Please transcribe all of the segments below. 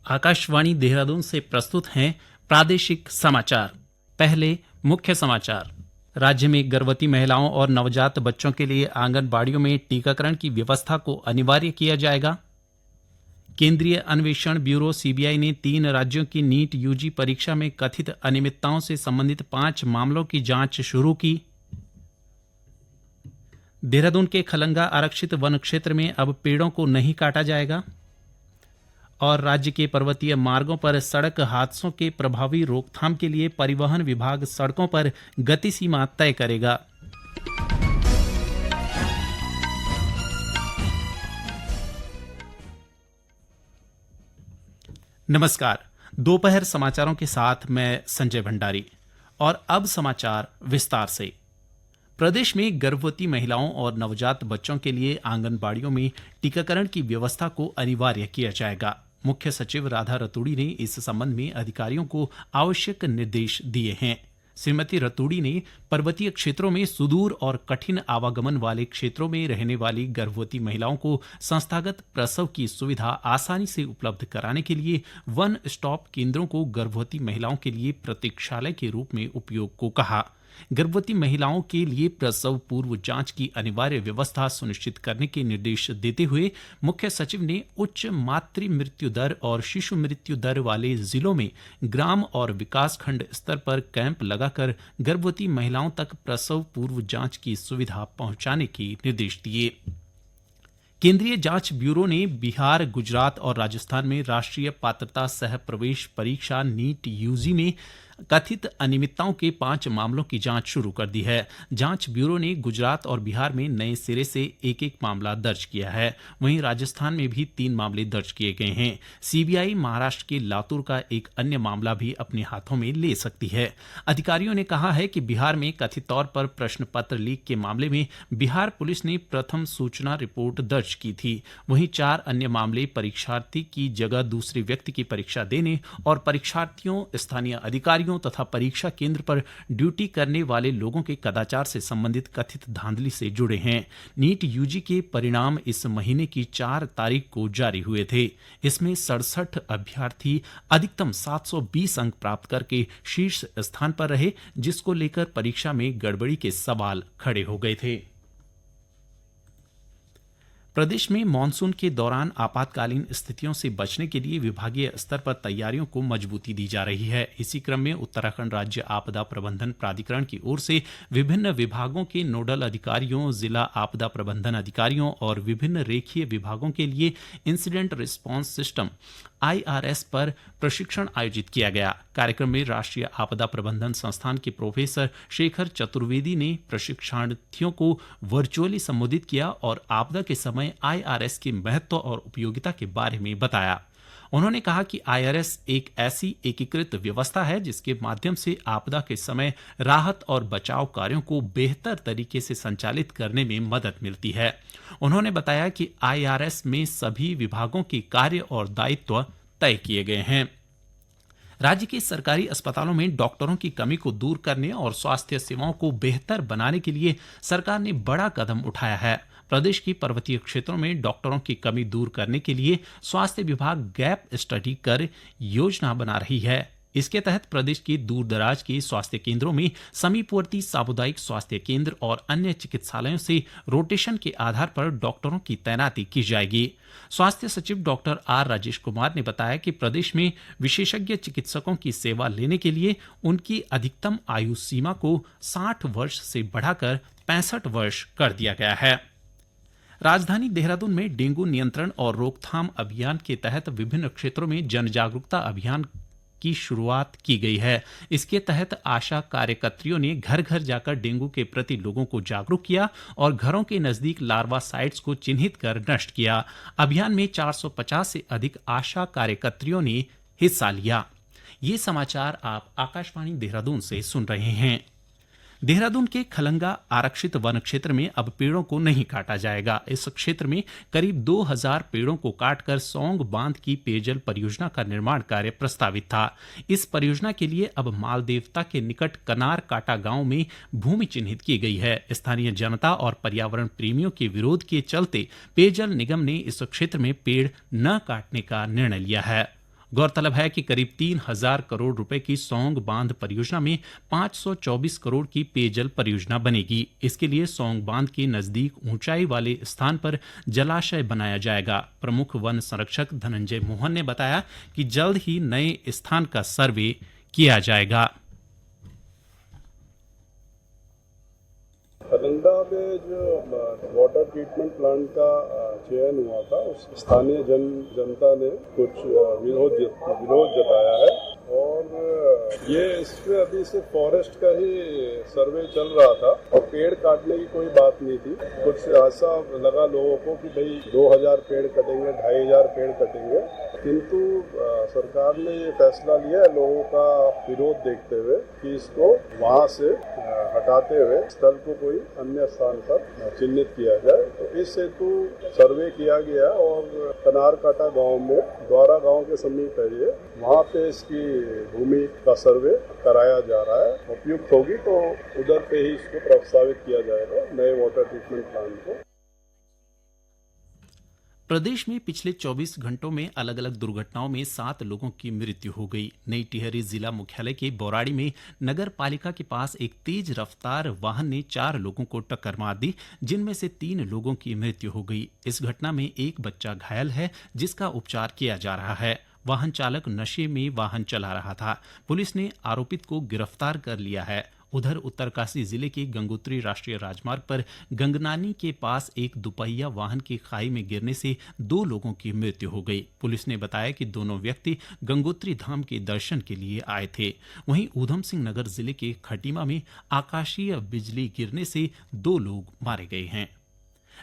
आकाशवाणी देहरादून से प्रस्तुत हैं प्रादेशिक समाचार। पहले मुख्य समाचार। राज्य में गर्भवती महिलाओं और नवजात बच्चों के लिए आंगनबाड़ियों में टीकाकरण की व्यवस्था को अनिवार्य किया जाएगा। केंद्रीय अन्वेषण ब्यूरो सीबीआई ने 3 राज्यों की नीट यूजी परीक्षा में कथित अनियमितताओं से संबंधित 5 मामलों की जांच शुरू की। देहरादून के खलंगा आरक्षित वन क्षेत्र में अब पेड़ों को नहीं काटा जाएगा। और राज्य के पर्वतीय मार्गों पर सड़क हादसों के प्रभावी रोकथाम के लिए परिवहन विभाग सड़कों पर गति सीमा तय करेगा। नमस्कार, दोपहर समाचारों के साथ मैं संजय भंडारी। और अब समाचार विस्तार से। प्रदेश में गर्भवती महिलाओं और नवजात बच्चों के लिए आंगनबाड़ियों में टीकाकरण की व्यवस्था को अनिवार्य किया जाएगा। मुख्य सचिव राधा रतूड़ी ने इस संबंध में अधिकारियों को आवश्यक निर्देश दिए हैं। श्रीमती रतूड़ी ने पर्वतीय क्षेत्रों में सुदूर और कठिन आवागमन वाले क्षेत्रों में रहने वाली गर्भवती महिलाओं को संस्थागत प्रसव की सुविधा आसानी से उपलब्ध कराने के लिए वन स्टॉप केंद्रों को गर्भवती महिलाओं के लिए प्रतीक्षालय के रूप में उपयोग को कहा। गर्भवती महिलाओं के लिए प्रसव पूर्व जांच की अनिवार्य व्यवस्था सुनिश्चित करने के निर्देश देते हुए मुख्य सचिव ने उच्च मातृ मृत्यु दर और शिशु मृत्यु दर वाले जिलों में ग्राम और विकासखंड स्तर पर कैंप लगाकर गर्भवती महिलाओं तक प्रसव पूर्व जांच की सुविधा पहुंचाने के निर्देश दिए। केंद्रीय जांच ब्यूरो ने बिहार, गुजरात और राजस्थान में राष्ट्रीय पात्रता सह प्रवेश परीक्षा नीट यूजी में कथित अनियमितताओं के 5 मामलों की जांच शुरू कर दी है। जांच ब्यूरो ने गुजरात और बिहार में नए सिरे से एक मामला दर्ज किया है। वहीं राजस्थान में भी 3 मामले दर्ज किए गए हैं। सीबीआई महाराष्ट्र के लातूर का एक अन्य मामला भी अपने हाथों में ले सकती है। अधिकारियों ने कहा है कि बिहार में कथित तौर पर प्रश्न पत्र लीक के मामले में बिहार पुलिस ने प्रथम सूचना रिपोर्ट दर्ज की थी। वहीं 4 अन्य मामले परीक्षार्थी की जगह दूसरे व्यक्ति की परीक्षा देने और परीक्षार्थियों, स्थानीय अधिकारियों तथा परीक्षा केंद्र पर ड्यूटी करने वाले लोगों के कदाचार से संबंधित कथित धांधली से जुड़े हैं। नीट यूजी के परिणाम इस महीने की 4 तारीख को जारी हुए थे। इसमें 67 अभ्यर्थी अधिकतम 720 अंक प्राप्त करके शीर्ष स्थान पर रहे, जिसको लेकर परीक्षा में गड़बड़ी के सवाल खड़े हो गए थे। प्रदेश में मानसून के दौरान आपातकालीन स्थितियों से बचने के लिए विभागीय स्तर पर तैयारियों को मजबूती दी जा रही है। इसी क्रम में उत्तराखंड राज्य आपदा प्रबंधन प्राधिकरण की ओर से विभिन्न विभागों के नोडल अधिकारियों, जिला आपदा प्रबंधन अधिकारियों और विभिन्न रेखीय विभागों के लिए इंसिडेंट रिस्पांस सिस्टम IRS पर प्रशिक्षण आयोजित किया गया। कार्यक्रम में राष्ट्रीय आपदा प्रबंधन संस्थान के प्रोफेसर शेखर चतुर्वेदी ने प्रशिक्षणार्थियों को वर्चुअली संबोधित किया और आपदा के समय IRS के महत्व और उपयोगिता के बारे में बताया। उन्होंने कहा कि IRS एक ऐसी एकीकृत व्यवस्था है जिसके माध्यम से आपदा के समय राहत और बचाव कार्यों को बेहतर तरीके से संचालित करने में मदद मिलती है। उन्होंने बताया कि IRS में सभी विभागों के कार्य और दायित्व तय किए गए हैं। राज्य के सरकारी अस्पतालों में डॉक्टरों की कमी को दूर करने और स्वास्थ्य सेवाओं को बेहतर बनाने के लिए सरकार ने बड़ा कदम उठाया है। प्रदेश की पर्वतीय क्षेत्रों में डॉक्टरों की कमी दूर करने के लिए स्वास्थ्य विभाग गैप स्टडी कर योजना बना रही है। इसके तहत प्रदेश के दूर दराज के स्वास्थ्य केंद्रों में समीपवर्ती सामुदायिक स्वास्थ्य केंद्र और अन्य चिकित्सालयों से रोटेशन के आधार पर डॉक्टरों की तैनाती की जाएगी। स्वास्थ्य सचिव डॉक्टर R राजेश कुमार ने बताया कि प्रदेश में विशेषज्ञ चिकित्सकों की सेवा लेने के लिए उनकी अधिकतम आयु सीमा को 60 वर्ष से बढ़ाकर 65 वर्ष कर दिया गया है। राजधानी देहरादून में डेंगू नियंत्रण और रोकथाम अभियान के तहत विभिन्न क्षेत्रों में जन जागरूकता अभियान की शुरुआत की गई है। इसके तहत आशा कार्यकर्त्रियों ने घर घर जाकर डेंगू के प्रति लोगों को जागरूक किया और घरों के नजदीक लार्वा साइट्स को चिन्हित कर नष्ट किया। अभियान में 450 से अधिक आशा कार्यकर्त्रियों ने हिस्सा लिया। ये समाचार आप आकाशवाणी देहरादून से सुन रहे हैं। देहरादून के खलंगा आरक्षित वन क्षेत्र में अब पेड़ों को नहीं काटा जाएगा। इस क्षेत्र में करीब 2000 पेड़ों को काटकर सौंग बांध की पेयजल परियोजना का निर्माण कार्य प्रस्तावित था। इस परियोजना के लिए अब मालदेवता के निकट कनार काटा गांव में भूमि चिन्हित की गई है। स्थानीय जनता और पर्यावरण प्रेमियों के विरोध के चलते पेयजल निगम ने इस क्षेत्र में पेड़ न काटने का निर्णय लिया है। गौरतलब है कि करीब 3,000 करोड़ रुपए की सौंग बांध परियोजना में 524 करोड़ की पेयजल परियोजना बनेगी। इसके लिए सौंग बांध के नजदीक ऊंचाई वाले स्थान पर जलाशय बनाया जाएगा। प्रमुख वन संरक्षक धनंजय मोहन ने बताया कि जल्द ही नए स्थान का सर्वे किया जाएगा। खलंगा में जो वाटर ट्रीटमेंट प्लांट का चयन हुआ था, उस स्थानीय जनता ने कुछ विरोध जताया है और ये इसमें अभी से फॉरेस्ट का ही सर्वे चल रहा था और पेड़ काटने की कोई बात नहीं थी। कुछ ऐसा लगा लोगों को कि भाई 2,000 पेड़ कटेंगे, 2,500 पेड़ कटेंगे, किंतु सरकार ने ये फैसला लिया है लोगों का विरोध देखते हुए कि इसको वहां से हटाते हुए स्थल को कोई अन्य स्थान पर चिन्हित किया जाए। तो इस हेतु सर्वे किया गया और कनारकाटा गांव में द्वारा गांव के समीप है ये, वहां पे इसकी भूमि का सर्वे कराया जा रहा है। उपयुक्त होगी तो उधर पे ही इसको प्रस्तावित किया जाएगा नए वाटर ट्रीटमेंट प्लांट को। प्रदेश में पिछले 24 घंटों में अलग अलग दुर्घटनाओं में 7 लोगों की मृत्यु हो गई। नई टिहरी जिला मुख्यालय के बौराड़ी में नगर पालिका के पास एक तेज रफ्तार वाहन ने 4 लोगों को टक्कर मार दी, जिनमें से 3 लोगों की मृत्यु हो गई। इस घटना में एक बच्चा घायल है, जिसका उपचार किया जा रहा है। वाहन चालक नशे में वाहन चला रहा था। पुलिस ने आरोपित को गिरफ्तार कर लिया है। उधर उत्तरकाशी जिले के गंगोत्री राष्ट्रीय राजमार्ग पर गंगनानी के पास एक दुपहिया वाहन के खाई में गिरने से 2 लोगों की मृत्यु हो गई। पुलिस ने बताया कि दोनों व्यक्ति गंगोत्री धाम के दर्शन के लिए आए थे। वहीं ऊधम सिंह नगर जिले के खटीमा में आकाशीय बिजली गिरने से 2 लोग मारे गए हैं।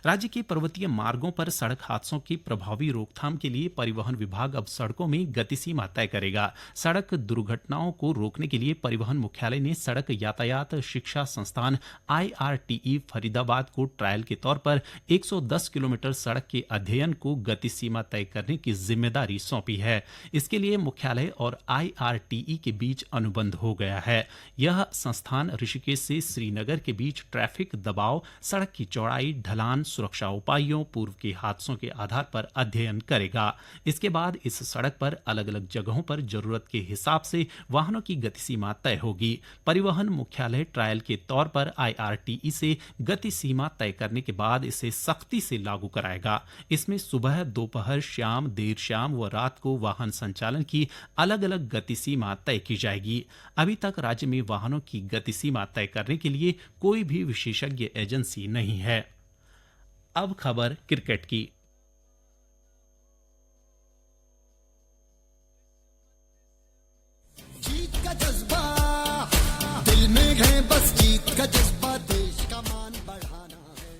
राज्य के पर्वतीय मार्गों पर सड़क हादसों की प्रभावी रोकथाम के लिए परिवहन विभाग अब सड़कों में गति सीमा तय करेगा। सड़क दुर्घटनाओं को रोकने के लिए परिवहन मुख्यालय ने सड़क यातायात शिक्षा संस्थान IRTE फरीदाबाद को ट्रायल के तौर पर 110 किलोमीटर सड़क के अध्ययन को गति सीमा तय करने की जिम्मेदारी सौंपी है। इसके लिए मुख्यालय और IRTE के बीच अनुबंध हो गया है। यह संस्थान ऋषिकेश से श्रीनगर के बीच ट्रैफिक दबाव, सड़क की चौड़ाई, ढलान, सुरक्षा उपायों, पूर्व के हादसों के आधार पर अध्ययन करेगा। इसके बाद इस सड़क पर अलग अलग जगहों पर जरूरत के हिसाब से वाहनों की गति सीमा तय होगी। परिवहन मुख्यालय ट्रायल के तौर पर IRTE से गति सीमा तय करने के बाद इसे सख्ती से लागू कराएगा। इसमें सुबह, दोपहर, शाम, देर शाम व रात को वाहन संचालन की अलग अलग गति सीमा तय की जाएगी। अभी तक राज्य में वाहनों की गति सीमा तय करने के लिए कोई भी विशेषज्ञ एजेंसी नहीं है। अब खबर क्रिकेट की। जीत का जज्बा दिल में है, बस जीत का जज्बा देश का मान बढ़ाना है।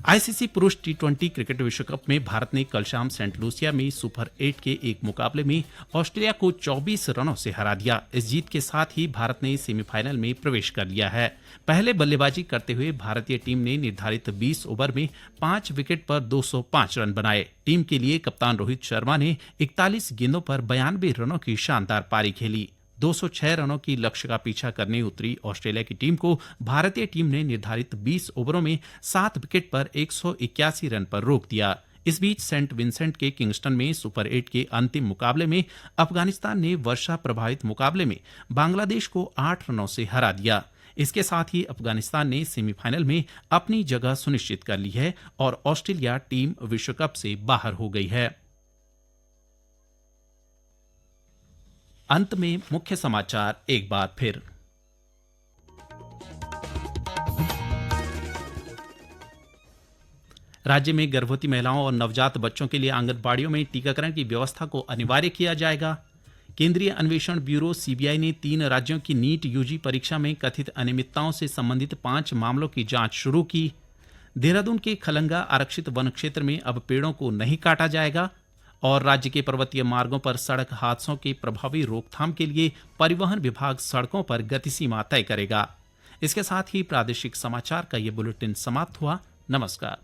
ICC पुरुष T20 क्रिकेट विश्व कप में भारत ने कल शाम सेंट लूसिया में सुपर 8 के एक मुकाबले में ऑस्ट्रेलिया को 24 रनों से हरा दिया। इस जीत के साथ ही भारत ने सेमीफाइनल में प्रवेश कर लिया है। पहले बल्लेबाजी करते हुए भारतीय टीम ने निर्धारित 20 ओवर में 5 विकेट पर 205 रन बनाए। टीम के लिए कप्तान रोहित शर्मा ने 41 गेंदों पर 92 रनों की शानदार पारी खेली। 206 रनों की लक्ष्य का पीछा करने उतरी ऑस्ट्रेलिया की टीम को भारतीय टीम ने निर्धारित 20 ओवरों में 7 विकेट पर 181 रन पर रोक दिया। इस बीच सेंट विंसेंट के किंगस्टन में सुपर 8 के अंतिम मुकाबले में अफगानिस्तान ने वर्षा प्रभावित मुकाबले में बांग्लादेश को 8 रनों से हरा दिया। इसके साथ ही अफगानिस्तान ने सेमीफाइनल में अपनी जगह सुनिश्चित कर ली है और ऑस्ट्रेलिया टीम विश्व कप से बाहर हो गई है। अंत में मुख्य समाचार एक बार फिर। राज्य में गर्भवती महिलाओं और नवजात बच्चों के लिए आंगनबाड़ियों में टीकाकरण की व्यवस्था को अनिवार्य किया जाएगा। केंद्रीय अन्वेषण ब्यूरो CBI ने 3 राज्यों की नीट UG परीक्षा में कथित अनियमितताओं से संबंधित 5 मामलों की जांच शुरू की। देहरादून के खलंगा आरक्षित वन क्षेत्र में अब पेड़ों को नहीं काटा जाएगा। और राज्य के पर्वतीय मार्गों पर सड़क हादसों के प्रभावी रोकथाम के लिए परिवहन विभाग सड़कों पर गति सीमा तय करेगा। इसके साथ ही प्रादेशिक समाचार का ये बुलेटिन समाप्त हुआ। नमस्कार।